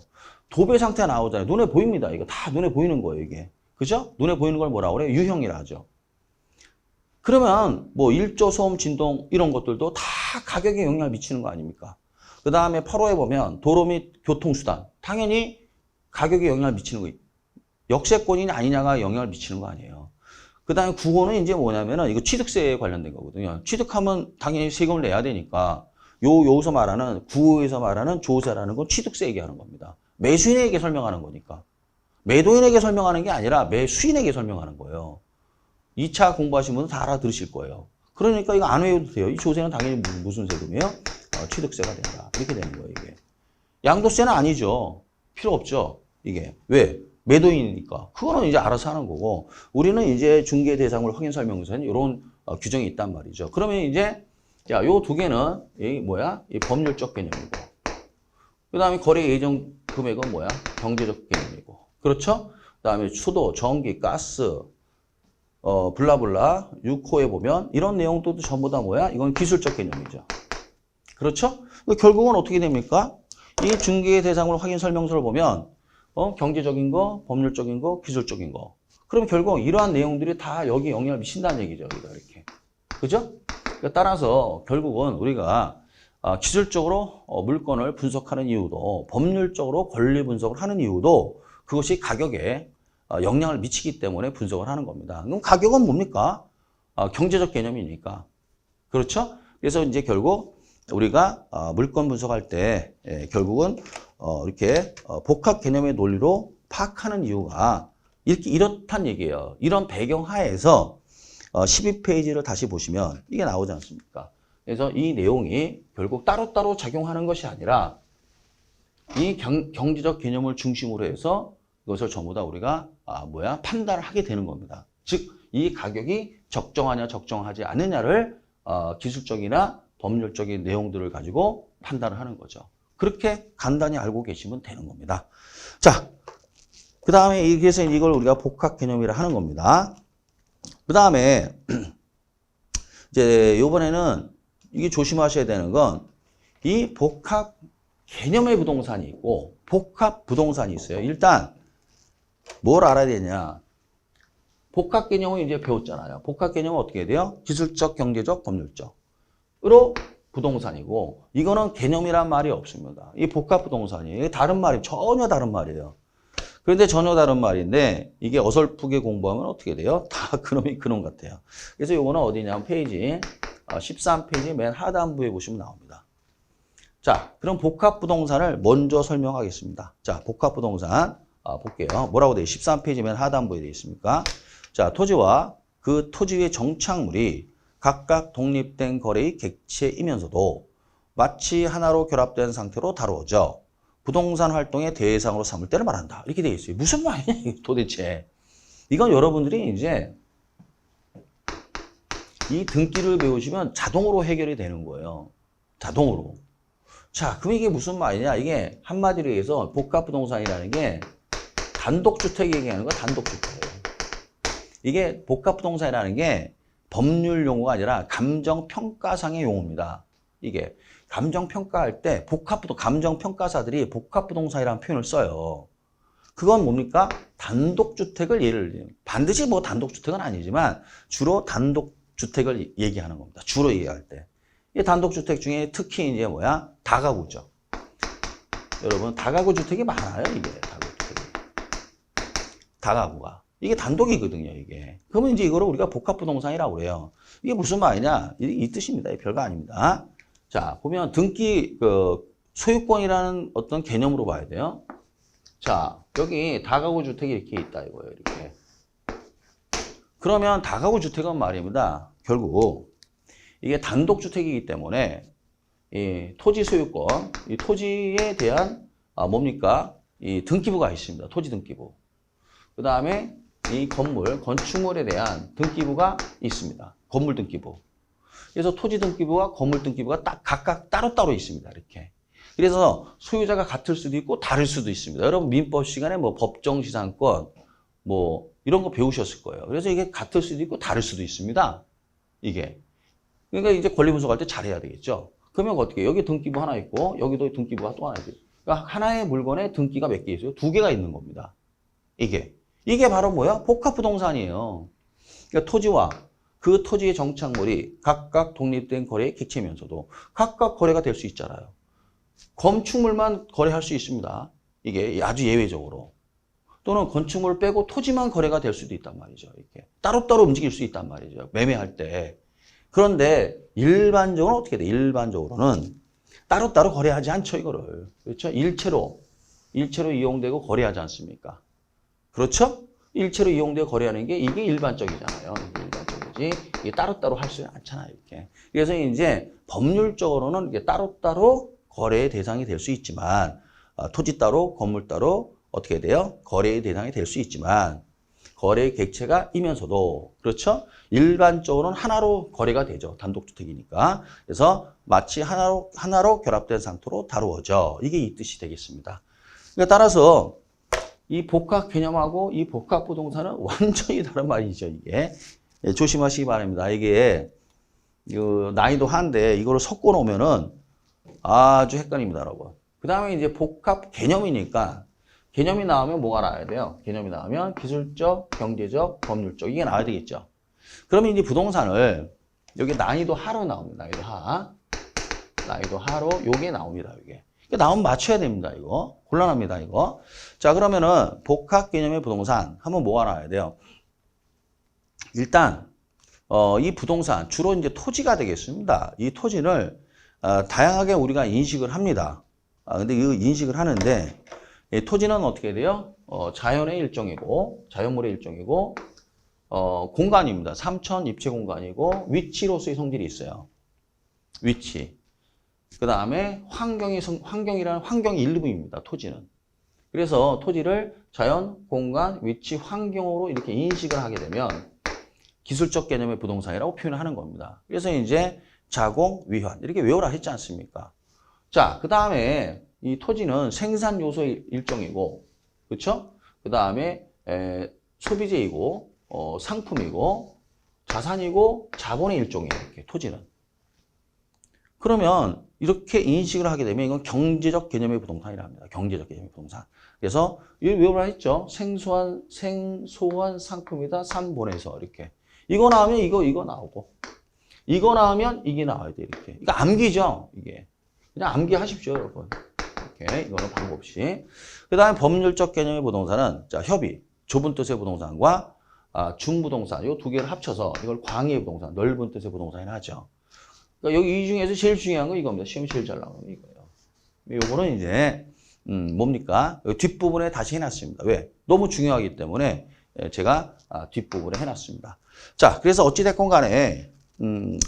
도배 상태가 나오잖아요. 눈에 보입니다. 이거 다 눈에 보이는 거예요, 이게. 그죠? 눈에 보이는 걸 뭐라고 그래요? 유형이라 하죠. 그러면 뭐 일조, 소음, 진동 이런 것들도 다 가격에 영향을 미치는 거 아닙니까? 그 다음에 8호에 보면 도로 및 교통수단. 당연히 가격에 영향을 미치는 거. 역세권이냐 아니냐가 영향을 미치는 거 아니에요. 그 다음에 9호는 이제 뭐냐면은 이거 취득세에 관련된 거거든요. 취득하면 당연히 세금을 내야 되니까 여기서 말하는 9호에서 말하는 조세라는 건 취득세 얘기하는 겁니다. 매수인에게 설명하는 거니까. 매도인에게 설명하는 게 아니라 매수인에게 설명하는 거예요. 2차 공부하신 분은 다 알아들으실 거예요. 그러니까 이거 안 외워도 돼요. 이 조세는 당연히 무슨 세금이에요? 취득세가 된다. 이렇게 되는 거예요, 이게. 양도세는 아니죠. 필요 없죠. 이게. 왜? 매도인이니까. 그거는 이제 알아서 하는 거고, 우리는 이제 중개 대상물 확인 설명서에는 이런 규정이 있단 말이죠. 그러면 이제, 야, 요 두 개는, 이 뭐야? 이 법률적 개념이고. 그 다음에 거래 예정 금액은 뭐야? 경제적 개념이고. 그렇죠? 그 다음에 수도, 전기, 가스, 블라블라 6호에 보면 이런 내용도 전부 다 뭐야? 이건 기술적 개념이죠. 그렇죠? 결국은 어떻게 됩니까? 이 중개 대상물 확인 설명서를 보면 경제적인 거, 법률적인 거, 기술적인 거. 그러면 결국 이러한 내용들이 다 여기 영향을 미친다는 얘기죠. 이렇게. 그죠? 그러니까 따라서 결국은 우리가 기술적으로 물건을 분석하는 이유도, 법률적으로 권리 분석을 하는 이유도 그것이 가격에 영향을 미치기 때문에 분석을 하는 겁니다. 그럼 가격은 뭡니까? 경제적 개념이니까. 그렇죠? 그래서 이제 결국 우리가 물건 분석할 때 결국은 이렇게 복합 개념의 논리로 파악하는 이유가 이렇단 얘기예요. 이런 배경 하에서 12페이지를 다시 보시면 이게 나오지 않습니까? 그래서 이 내용이 결국 따로따로 작용하는 것이 아니라 이 경제적 개념을 중심으로 해서 이것을 전부 다 우리가 판단을 하게 되는 겁니다. 즉, 이 가격이 적정하냐 적정하지 않느냐를 기술적이나 법률적인 내용들을 가지고 판단을 하는 거죠. 그렇게 간단히 알고 계시면 되는 겁니다. 자, 그 다음에 그래서 이걸 우리가 복합 개념이라 하는 겁니다. 그 다음에 이제 이번에는 이게 조심하셔야 되는 건 이 복합 개념의 부동산이 있고 복합 부동산이 있어요. 일단 뭘 알아야 되냐? 복합 개념을 이제 배웠잖아요. 복합 개념은 어떻게 돼요? 기술적, 경제적, 법률적으로 부동산이고, 이거는 개념이란 말이 없습니다. 이 복합 부동산이에요. 이게 다른 말이 전혀 다른 말이에요. 그런데 전혀 다른 말인데 이게 어설프게 공부하면 어떻게 돼요? 다 그놈이 그놈 같아요. 그래서 이거는 어디냐면 페이지 13페이지 맨 하단부에 보시면 나옵니다. 자, 그럼 복합 부동산을 먼저 설명하겠습니다. 자, 복합 부동산 볼게요. 뭐라고 돼요? 13페이지 맨 하단부에 되어 있습니까? 자, 토지와 그 토지의 정착물이 각각 독립된 거래의 객체이면서도 마치 하나로 결합된 상태로 다루어져 부동산 활동의 대상으로 삼을 때를 말한다. 이렇게 되어 있어요. 무슨 말이냐, 도대체. 이건 여러분들이 이제 이 등기를 배우시면 자동으로 해결이 되는 거예요. 자동으로. 자, 그럼 이게 무슨 말이냐? 이게 한마디로 해서 복합부동산이라는 게 단독주택 얘기하는 거야, 단독주택. 이게 복합부동산이라는 게 법률 용어가 아니라 감정평가상의 용어입니다. 이게 감정평가할 때 감정평가사들이 복합부동산이라는 표현을 써요. 그건 뭡니까? 단독주택을 예를 들면 반드시 뭐 단독주택은 아니지만 주로 단독주택을 얘기하는 겁니다. 주로 얘기할 때. 이 단독주택 중에 특히 이제 뭐야? 다가구죠. 여러분, 다가구 주택이 많아요, 이게. 다가구가. 이게 단독이거든요, 이게. 그러면 이제 이거를 우리가 복합부동산이라고 그래요. 이게 무슨 말이냐? 이 뜻입니다. 별거 아닙니다. 자, 보면 등기, 소유권이라는 어떤 개념으로 봐야 돼요. 자, 여기 다가구 주택이 이렇게 있다, 이거예요, 이렇게. 그러면 다가구 주택은 말입니다. 결국, 이게 단독주택이기 때문에, 이 토지 소유권, 이 토지에 대한, 뭡니까? 이 등기부가 있습니다. 토지 등기부. 그 다음에 이 건축물에 대한 등기부가 있습니다. 건물 등기부. 그래서 토지 등기부와 건물 등기부가 각각 따로따로 있습니다. 이렇게. 그래서 소유자가 같을 수도 있고 다를 수도 있습니다. 여러분 민법 시간에 뭐 법정지상권 뭐 이런 거 배우셨을 거예요. 그래서 이게 같을 수도 있고 다를 수도 있습니다. 이게. 그러니까 이제 권리 분석할 때 잘해야 되겠죠. 그러면 어떻게 해요? 여기 등기부 하나 있고 여기도 등기부가 또 하나 있고. 그러니까 하나의 물건에 등기가 몇 개 있어요? 2개가 있는 겁니다. 이게 바로 뭐야? 복합부동산이에요. 그러니까 토지와 그 토지의 정착물이 각각 독립된 거래의 객체면서도 각각 거래가 될 수 있잖아요. 건축물만 거래할 수 있습니다. 이게 아주 예외적으로. 또는 건축물을 빼고 토지만 거래가 될 수도 있단 말이죠. 이렇게 따로따로 움직일 수 있단 말이죠. 매매할 때. 그런데 일반적으로 어떻게 돼? 일반적으로는 따로따로 거래하지 않죠, 이거를. 그렇죠? 일체로 이용되고 거래하지 않습니까? 그렇죠? 일체로 이용되고 거래하는 게 이게 일반적이잖아요. 이게 일반적이지. 이게 따로따로 할 수는 않잖아요, 이렇게. 그래서 이제 법률적으로는 이게 따로따로 거래의 대상이 될 수 있지만, 토지 따로, 건물 따로 어떻게 돼요? 거래의 대상이 될 수 있지만, 거래의 객체가 이면서도, 그렇죠? 일반적으로는 하나로 거래가 되죠. 단독주택이니까. 그래서 마치 하나로 결합된 상태로 다루어져. 이게 이 뜻이 되겠습니다. 그러니까 따라서 이 복합 개념하고 이 복합 부동산은 완전히 다른 말이죠, 이게. 예, 조심하시기 바랍니다. 이게 난이도 한데 이거를 섞어 놓으면은 아주 헷갈립니다, 여러분. 그 다음에 이제 복합 개념이니까 개념이 나오면 뭐가 나와야 돼요? 개념이 나오면 기술적, 경제적, 법률적 이게 나와야 되겠죠. 그러면 이제 부동산을 여기 난이도 하로 나옵니다. 난이도 하. 난이도 하로 요게 나옵니다. 이게 나오면 맞춰야 됩니다. 이거 곤란합니다. 이거. 자, 그러면은 복합 개념의 부동산 한번 모아 놔야 돼요. 일단 이 부동산 주로 이제 토지가 되겠습니다. 이 토지를 다양하게 우리가 인식을 합니다. 근데 이 인식을 하는데 이 토지는 어떻게 돼요? 자연의 일종이고 자연물의 일종이고 공간입니다. 삼천 입체 공간이고 위치로서의 성질이 있어요. 위치. 그 다음에 환경이라는 환경의 일부입니다. 토지는. 그래서 토지를 자연, 공간, 위치, 환경으로 이렇게 인식을 하게 되면 기술적 개념의 부동산이라고 표현을 하는 겁니다. 그래서 이제 자공, 위환 이렇게 외우라 했지 않습니까? 자, 그 다음에 이 토지는 생산 요소의 일종이고, 그렇죠? 그 다음에 소비재이고, 상품이고, 자산이고, 자본의 일종이에요. 이렇게 토지는. 그러면 이렇게 인식을 하게 되면 이건 경제적 개념의 부동산이라 합니다. 경제적 개념의 부동산. 그래서 이거 외우라 했죠? 생소한 상품이다. 산본에서 이렇게. 이거 나오면 이거 나오고, 이거 나오면 이게 나와야 돼. 이렇게. 이거 암기죠? 이게. 그냥 암기하십시오, 여러분. 이렇게. 이거는 방법 없이. 그 다음에 법률적 개념의 부동산은, 자, 협의, 좁은 뜻의 부동산과 중부동산, 이 두 개를 합쳐서 이걸 광의의 부동산, 넓은 뜻의 부동산이라 하죠. 그러니까 여기 이 중에서 제일 중요한 건 이겁니다. 시험이 제일 잘 나오는 게 이거예요. 요거는 이제, 뭡니까? 여기 뒷부분에 다시 해놨습니다. 왜? 너무 중요하기 때문에 제가 뒷부분에 해놨습니다. 자, 그래서 어찌됐건 간에,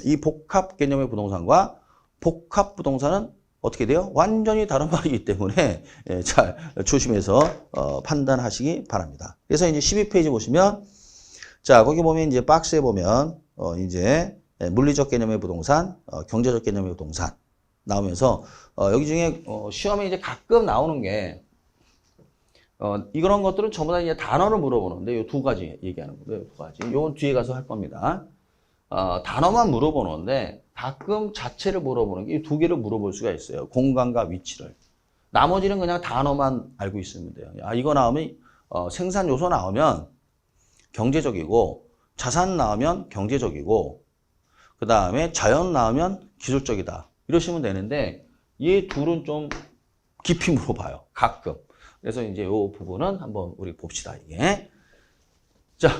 이 복합 개념의 부동산과 복합 부동산은 어떻게 돼요? 완전히 다른 말이기 때문에 잘 조심해서 판단하시기 바랍니다. 그래서 이제 12페이지 보시면, 자, 거기 보면 이제 박스에 보면, 이제 물리적 개념의 부동산, 경제적 개념의 부동산 나오면서, 여기 중에 시험에 이제 가끔 나오는 게, 이런 것들은 전부 다 이제 단어를 물어보는데, 요 두 가지 얘기하는 거예요. 두 가지. 요건 뒤에 가서 할 겁니다. 단어만 물어보는데, 가끔 자체를 물어보는 게 이 두 개를 물어볼 수가 있어요. 공간과 위치를. 나머지는 그냥 단어만 알고 있으면 돼요. 이거 나오면, 생산 요소 나오면 경제적이고, 자산 나오면 경제적이고, 그 다음에 자연 나오면 기술적이다. 이러시면 되는데, 이 둘은 좀 깊이 물어봐요. 가끔. 그래서 이제 이 부분은 한번 우리 봅시다, 이게. 자,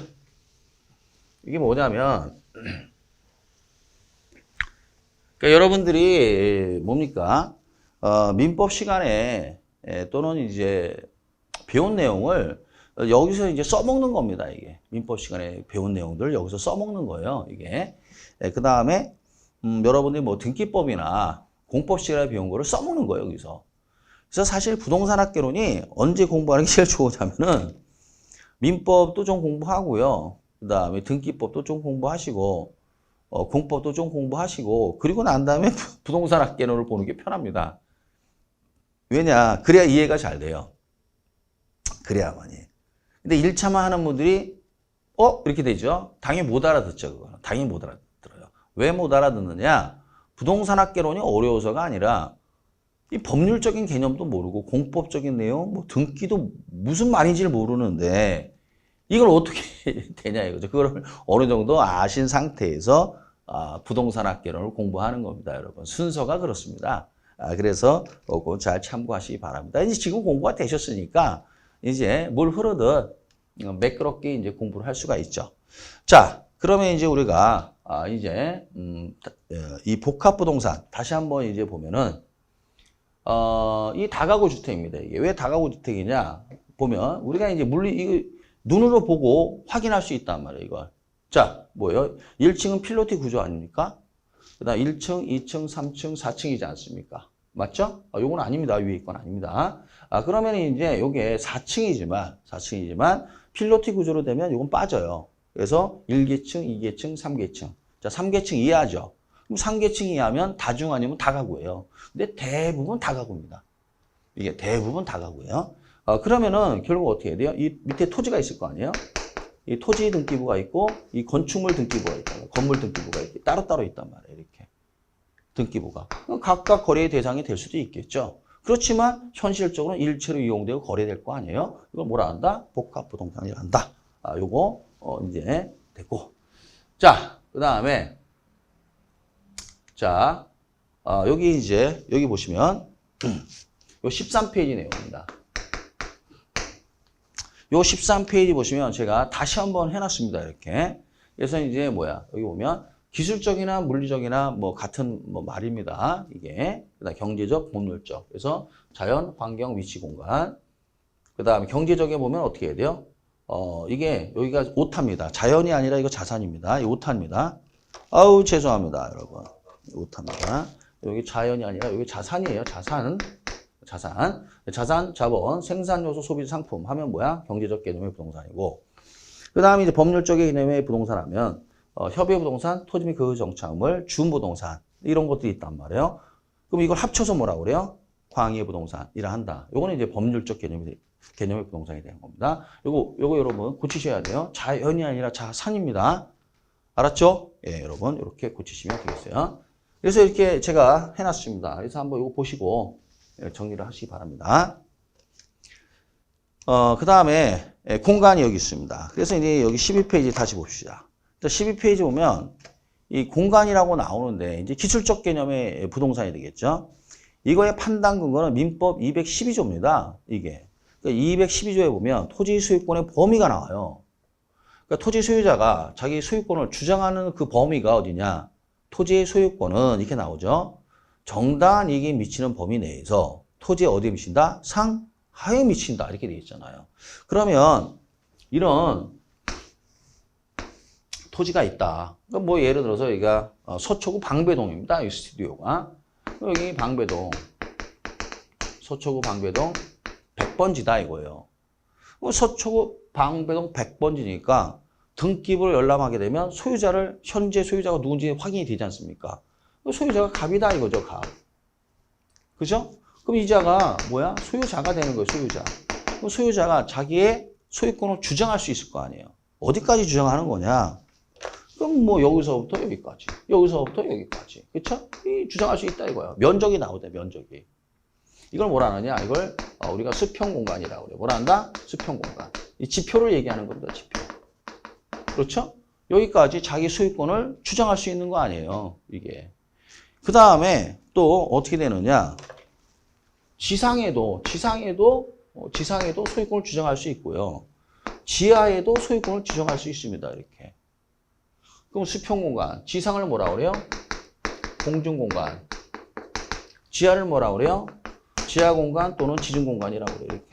이게 뭐냐면, 그러니까 여러분들이 뭡니까? 민법 시간에 또는 이제 배운 내용을 여기서 이제 써먹는 겁니다, 이게. 민법 시간에 배운 내용들 여기서 써먹는 거예요, 이게. 그 다음에, 여러분들이 뭐 등기법이나 공법 시간에 배운 거를 써먹는 거예요, 여기서. 그래서 사실 부동산학개론이 언제 공부하는 게 제일 좋으냐면은 민법도 좀 공부하고요. 그 다음에 등기법도 좀 공부하시고, 공법도 좀 공부하시고, 그리고 난 다음에 부동산학개론을 보는 게 편합니다. 왜냐? 그래야 이해가 잘 돼요. 그래야만이. 근데 1차만 하는 분들이, 이렇게 되죠? 당연히 못 알아듣죠, 그거는. 당연히 못 알아들어요. 왜 못 알아듣느냐? 부동산학개론이 어려워서가 아니라, 이 법률적인 개념도 모르고 공법적인 내용, 뭐 등기도 무슨 말인지를 모르는데 이걸 어떻게 되냐 이거죠. 그걸 어느 정도 아신 상태에서 부동산학개론을 공부하는 겁니다, 여러분. 순서가 그렇습니다. 그래서 그거 잘 참고하시기 바랍니다. 이제 지금 공부가 되셨으니까 이제 물 흐르듯 매끄럽게 이제 공부를 할 수가 있죠. 자, 그러면 이제 우리가 이제 이 복합 부동산 다시 한번 이제 보면은. 이 다가구 주택입니다. 이게 왜 다가구 주택이냐? 보면, 우리가 이제 이거 눈으로 보고 확인할 수 있단 말이에요, 이걸. 자, 뭐예요? 1층은 필로티 구조 아닙니까? 그 다음 1층, 2층, 3층, 4층이지 않습니까? 맞죠? 요건 아닙니다. 위에 건 아닙니다. 그러면 이제 요게 4층이지만, 필로티 구조로 되면 요건 빠져요. 그래서 1계층, 2계층, 3계층. 자, 3계층 이해하죠? 그럼 3계층 이하면 다중 아니면 다가구예요. 근데 대부분 다가구입니다. 이게 대부분 다가구예요. 그러면은 결국 어떻게 해야 돼요? 이 밑에 토지가 있을 거 아니에요? 이 토지 등기부가 있고 이 건축물 등기부가 있다. 건물 등기부가 이렇게 따로따로 있단 말이에요. 이렇게 등기부가. 각각 거래의 대상이 될 수도 있겠죠. 그렇지만 현실적으로는 일체로 이용되고 거래될 거 아니에요? 이걸 뭐라 한다? 복합 부동산이라 한다. 요거 이제 됐고. 자, 그 다음에 자, 여기 보시면 요 13페이지 내용입니다. 요 13페이지 보시면 제가 다시 한번 해놨습니다. 이렇게. 그래서 이제 뭐야? 여기 보면 기술적이나 물리적이나 뭐 같은 뭐 말입니다. 이게. 그다음 경제적, 법률적. 그래서 자연, 환경, 위치, 공간. 그다음에 경제적에 보면 어떻게 해야 돼요? 이게 여기가 오타입니다. 자연이 아니라 이거 자산입니다. 이 오타입니다. 아우 죄송합니다, 여러분. 오타입니다. 여기 자연이 아니라 여기 자산이에요. 자산, 자본, 생산 요소, 소비 상품 하면 뭐야? 경제적 개념의 부동산이고. 그 다음에 이제 법률적인 개념의 부동산 하면 협의 부동산, 토지 및 그 정착물, 준부동산 이런 것들이 있단 말이에요. 그럼 이걸 합쳐서 뭐라고 그래요? 광의 부동산이라 한다. 요거는 이제 법률적 개념의 부동산이 되는 겁니다. 요거 여러분 고치셔야 돼요. 자연이 아니라 자산입니다. 알았죠? 예, 여러분 이렇게 고치시면 되겠어요. 그래서 이렇게 제가 해놨습니다. 그래서 한번 이거 보시고 정리를 하시기 바랍니다. 그 다음에 공간이 여기 있습니다. 그래서 이제 여기 12페이지 다시 봅시다. 12페이지 보면 이 공간이라고 나오는데 이제 기술적 개념의 부동산이 되겠죠. 이거의 판단 근거는 민법 212조입니다. 이게. 그러니까 212조에 보면 토지 소유권의 범위가 나와요. 그러니까 토지 소유자가 자기 소유권을 주장하는 그 범위가 어디냐. 토지의 소유권은 이렇게 나오죠. 정당한 이익에 미치는 범위 내에서 토지에 어디에 미친다? 상하에 미친다. 이렇게 되어 있잖아요. 그러면 이런 토지가 있다. 그러니까 뭐 예를 들어서 여기가 서초구 방배동입니다. 이 스튜디오가. 여기 방배동. 서초구 방배동 100번지다 이거예요. 서초구 방배동 100번지니까 등기부를 열람하게 되면 현재 소유자가 누군지 확인이 되지 않습니까? 소유자가 갑이다 이거죠, 갑. 그죠? 그럼 이자가 뭐야? 소유자가 되는 거예요, 소유자. 그럼 소유자가 자기의 소유권을 주장할 수 있을 거 아니에요. 어디까지 주장하는 거냐? 그럼 뭐 여기서부터 여기까지, 여기서부터 여기까지. 그쵸? 주장할 수 있다 이거예요. 면적이 나오대, 면적이. 이걸 뭐라 하느냐? 이걸 우리가 수평 공간이라고 그래요. 뭐라 한다? 수평 공간. 이 지표를 얘기하는 겁니다, 지표. 그렇죠? 여기까지 자기 소유권을 주장할 수 있는 거 아니에요, 이게. 그 다음에 또 어떻게 되느냐? 지상에도 소유권을 주장할 수 있고요. 지하에도 소유권을 주장할 수 있습니다, 이렇게. 그럼 수평 공간, 지상을 뭐라 그래요? 공중 공간. 지하를 뭐라 그래요? 지하 공간 또는 지중 공간이라고 그래요, 이렇게.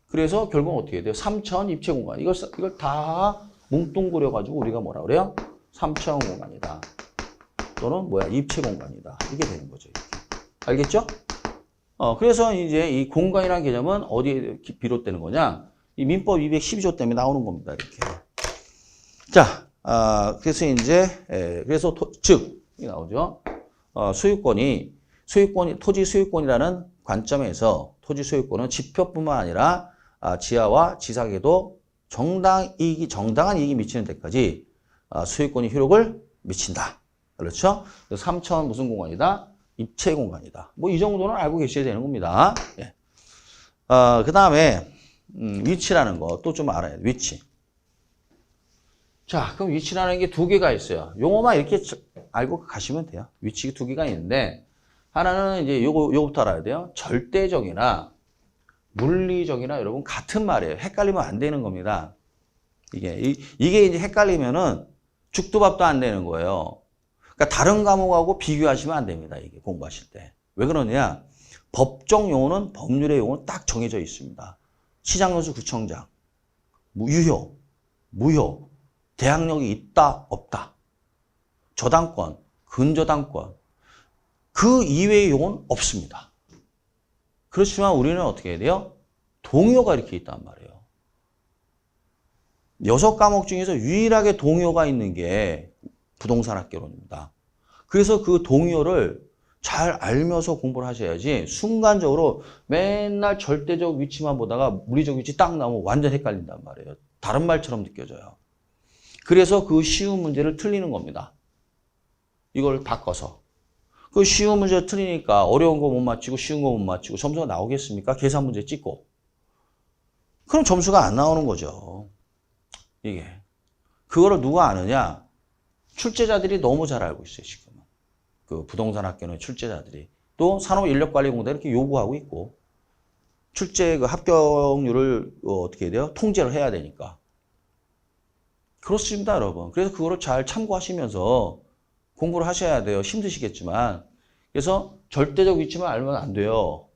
그래서 결국은 어떻게 돼요? 3차원 입체 공간. 이걸 다 뭉뚱그려가지고 우리가 뭐라 그래요? 3차원 공간이다. 또는 뭐야? 입체 공간이다. 이게 되는 거죠, 이렇게. 알겠죠? 그래서 이제 이 공간이라는 개념은 어디에 비롯되는 거냐? 이 민법 212조 때문에 나오는 겁니다, 이렇게. 자, 그래서 이제, 그래서 이 나오죠. 토지 소유권이라는 관점에서 토지 소유권은 지표뿐만 아니라 지하와 지상에도 정당한 이익이 미치는 데까지 소유권이 효력을 미친다. 그렇죠? 3차원 무슨 공간이다? 입체 공간이다. 뭐 이 정도는 알고 계셔야 되는 겁니다. 예. 그 다음에 위치라는 거 또 좀 알아야 돼. 위치. 자, 그럼 위치라는 게 두 개가 있어요. 용어만 이렇게 알고 가시면 돼요. 위치 두 개가 있는데 하나는 이제 요거부터 알아야 돼요. 절대적이나 물리적이나 여러분 같은 말이에요. 헷갈리면 안 되는 겁니다. 이게 이제 헷갈리면은 죽도 밥도 안 되는 거예요. 그러니까 다른 과목하고 비교하시면 안 됩니다. 이게 공부하실 때. 왜 그러냐? 법정 용어는 법률의 용어는 딱 정해져 있습니다. 시장연수 구청장, 유효, 무효, 대항력이 있다, 없다. 저당권, 근저당권. 그 이외의 용어는 없습니다. 그렇지만 우리는 어떻게 해야 돼요? 동요가 이렇게 있단 말이에요. 6과목 중에서 유일하게 동요가 있는 게 부동산학개론입니다. 그래서 그 동요를 잘 알면서 공부를 하셔야지 순간적으로 맨날 절대적 위치만 보다가 물리적 위치 딱 나오면 완전 헷갈린단 말이에요. 다른 말처럼 느껴져요. 그래서 그 쉬운 문제를 틀리는 겁니다. 이걸 바꿔서. 그 쉬운 문제 틀리니까 어려운 거 못 맞히고 쉬운 거 못 맞히고 점수가 나오겠습니까? 계산 문제 찍고. 그럼 점수가 안 나오는 거죠. 이게. 그거를 누가 아느냐? 출제자들이 너무 잘 알고 있어요, 지금은. 그 부동산 학교는 출제자들이 또 산업인력관리공단 이렇게 요구하고 있고 출제 그 합격률을 어떻게 해야 돼요? 통제를 해야 되니까. 그렇습니다, 여러분. 그래서 그거를 잘 참고하시면서 공부를 하셔야 돼요. 힘드시겠지만. 그래서 절대적 위치만 알면 안 돼요.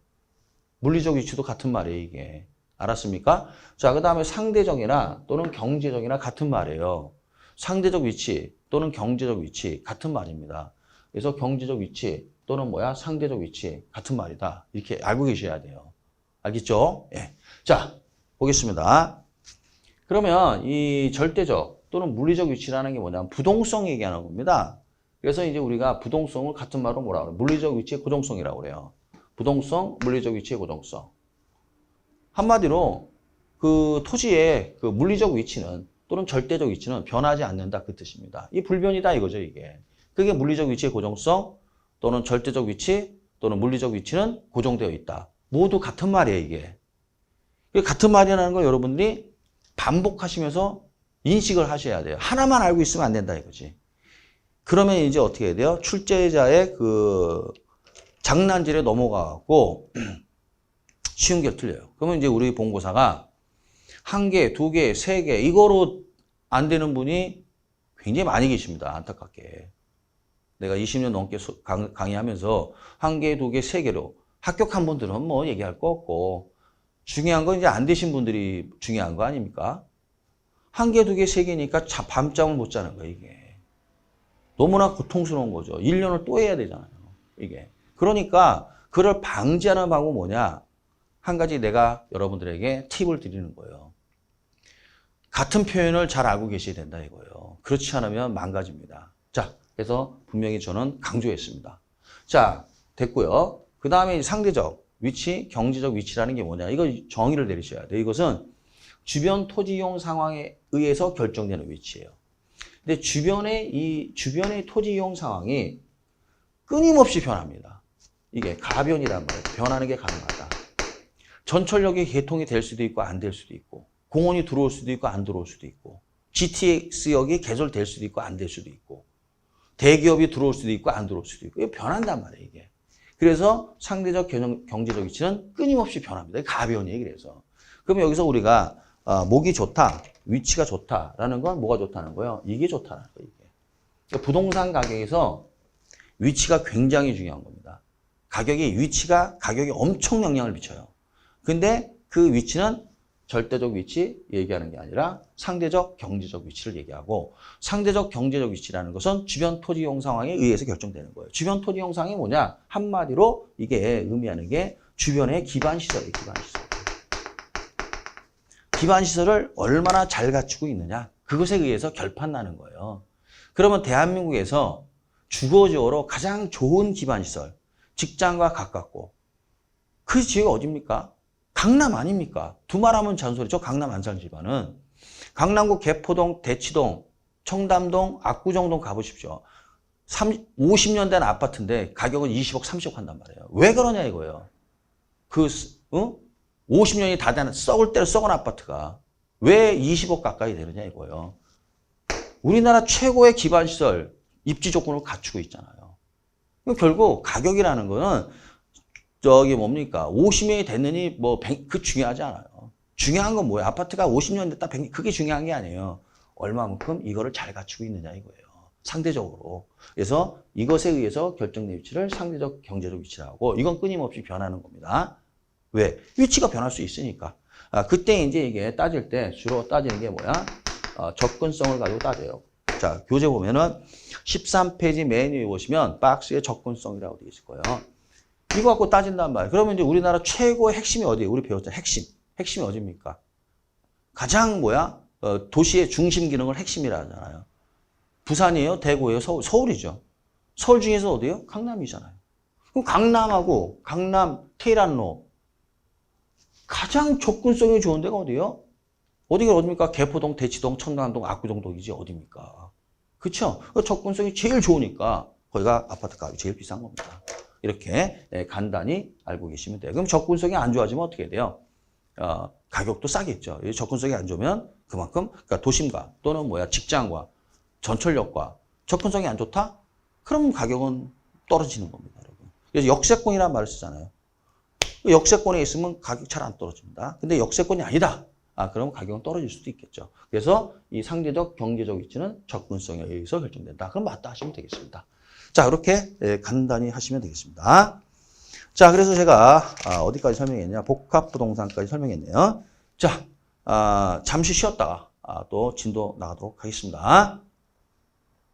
물리적 위치도 같은 말이에요, 이게. 알았습니까? 자, 그 다음에 상대적이나 또는 경제적이나 같은 말이에요. 상대적 위치 또는 경제적 위치 같은 말입니다. 그래서 경제적 위치 또는 뭐야? 상대적 위치 같은 말이다. 이렇게 알고 계셔야 돼요. 알겠죠? 예. 자, 보겠습니다. 그러면 이 절대적 또는 물리적 위치라는 게 뭐냐면 부동성 얘기하는 겁니다. 그래서 이제 우리가 부동성을 같은 말로 뭐라 그래요? 물리적 위치의 고정성이라고 그래요. 부동성, 물리적 위치의 고정성. 한마디로 그 토지의 그 물리적 위치는 또는 절대적 위치는 변하지 않는다 그 뜻입니다. 이 불변이다 이거죠, 이게. 그게 물리적 위치의 고정성 또는 절대적 위치 또는 물리적 위치는 고정되어 있다. 모두 같은 말이에요, 이게. 같은 말이라는 걸 여러분들이 반복하시면서 인식을 하셔야 돼요. 하나만 알고 있으면 안 된다 이거지. 그러면 이제 어떻게 해야 돼요? 출제자의 그 장난질에 넘어가고 쉬운 게 틀려요. 그러면 이제 우리 본고사가 한 개, 두 개, 세 개 이거로 안 되는 분이 굉장히 많이 계십니다. 안타깝게. 내가 20년 넘게 강의하면서 한 개, 두 개, 세 개로 합격한 분들은 뭐 얘기할 거 없고 중요한 건 이제 안 되신 분들이 중요한 거 아닙니까? 한 개, 두 개, 세 개니까 밤잠을 못 자는 거예요, 이게. 너무나 고통스러운 거죠. 1년을 또 해야 되잖아요, 이게. 그러니까 그걸 방지하는 방법은 뭐냐? 한 가지 내가 여러분들에게 팁을 드리는 거예요. 같은 표현을 잘 알고 계셔야 된다 이거예요. 그렇지 않으면 망가집니다. 자, 그래서 분명히 저는 강조했습니다. 자, 됐고요. 그 다음에 상대적 위치, 경제적 위치라는 게 뭐냐? 이거 정의를 내리셔야 돼요. 이것은 주변 토지 이용 상황에 의해서 결정되는 위치예요. 근데 주변의 토지 이용 상황이 끊임없이 변합니다. 이게 가변이란 말이에요. 변하는 게 가능하다. 전철역이 개통이 될 수도 있고 안 될 수도 있고 공원이 들어올 수도 있고 안 들어올 수도 있고 GTX역이 개설될 수도 있고 안 될 수도 있고 대기업이 들어올 수도 있고 안 들어올 수도 있고 이게 변한단 말이에요, 이게. 그래서 상대적 경제적 위치는 끊임없이 변합니다. 가변이에요, 그래서. 그럼 여기서 우리가 목이 좋다, 위치가 좋다라는 건 뭐가 좋다는 거예요? 이게 좋다는 거예요, 이게. 그러니까 부동산 가격에서 위치가 굉장히 중요한 겁니다. 가격이 엄청 영향을 미쳐요. 근데 그 위치는 절대적 위치 얘기하는 게 아니라 상대적 경제적 위치를 얘기하고 상대적 경제적 위치라는 것은 주변 토지 이용 상황에 의해서 결정되는 거예요. 주변 토지 이용 상황이 뭐냐? 한마디로 이게 의미하는 게 주변의 기반시설이에요, 기반시설. 기반시설을 얼마나 잘 갖추고 있느냐? 그것에 의해서 결판나는 거예요. 그러면 대한민국에서 주거지역으로 가장 좋은 기반시설, 직장과 가깝고 그 지역이 어딥니까? 강남 아닙니까? 두말하면 잔소리죠. 강남 안 사는 집안은. 강남구 개포동, 대치동, 청담동, 압구정동 가보십시오. 50년 된 아파트인데 가격은 20억, 30억 한단 말이에요. 왜 그러냐 이거예요. 50년이 다 되는 썩을 대로 썩은 아파트가 왜 20억 가까이 되느냐 이거예요. 우리나라 최고의 기반시설, 입지 조건을 갖추고 있잖아요. 결국 가격이라는 거는 저기 뭡니까? 50년이 됐느니 그 중요하지 않아요. 중요한 건 뭐예요? 아파트가 50년 됐다, 100년, 그게 중요한 게 아니에요. 얼마만큼 이거를 잘 갖추고 있느냐 이거예요. 상대적으로. 그래서 이것에 의해서 결정된 위치를 상대적 경제적 위치라고 하고 이건 끊임없이 변하는 겁니다. 왜? 위치가 변할 수 있으니까. 그때 이제 이게 따질 때 주로 따지는 게 뭐야? 접근성을 가지고 따져요. 자, 교재 보면은 13페이지 맨 위에 보시면 박스에 접근성이라고 되어 있을 거예요. 이거 갖고 따진단 말이에요. 그러면 이제 우리나라 최고의 핵심이 어디예요? 우리 배웠잖아요. 핵심이 어디입니까? 가장 도시의 중심 기능을 핵심이라 하잖아요. 부산이에요? 대구예요? 서울이죠. 서울 중에서 어디예요? 강남이잖아요. 그럼 강남하고 강남 테일한로 가장 접근성이 좋은 데가 어디예요? 어디가 어딥니까? 개포동, 대치동, 청담동, 압구정동이지 어딥니까? 그렇죠? 접근성이 제일 좋으니까 거기가 아파트 값이 제일 비싼 겁니다. 이렇게 간단히 알고 계시면 돼요. 그럼 접근성이 안 좋아지면 어떻게 돼요? 가격도 싸겠죠. 접근성이 안 좋으면 그만큼 그러니까 도심과 또는 직장과 전철역과 접근성이 안 좋다? 그럼 가격은 떨어지는 겁니다, 여러분. 그래서 역세권이라는 말을 쓰잖아요. 역세권에 있으면 가격 잘 안 떨어집니다. 근데 역세권이 아니다. 그러면 가격은 떨어질 수도 있겠죠. 그래서 이 상대적 경제적 위치는 접근성에 의해서 결정된다. 그럼 맞다 하시면 되겠습니다. 자, 이렇게 간단히 하시면 되겠습니다. 자, 그래서 제가 어디까지 설명했냐? 복합부동산까지 설명했네요. 자, 잠시 쉬었다가 또 진도 나가도록 하겠습니다.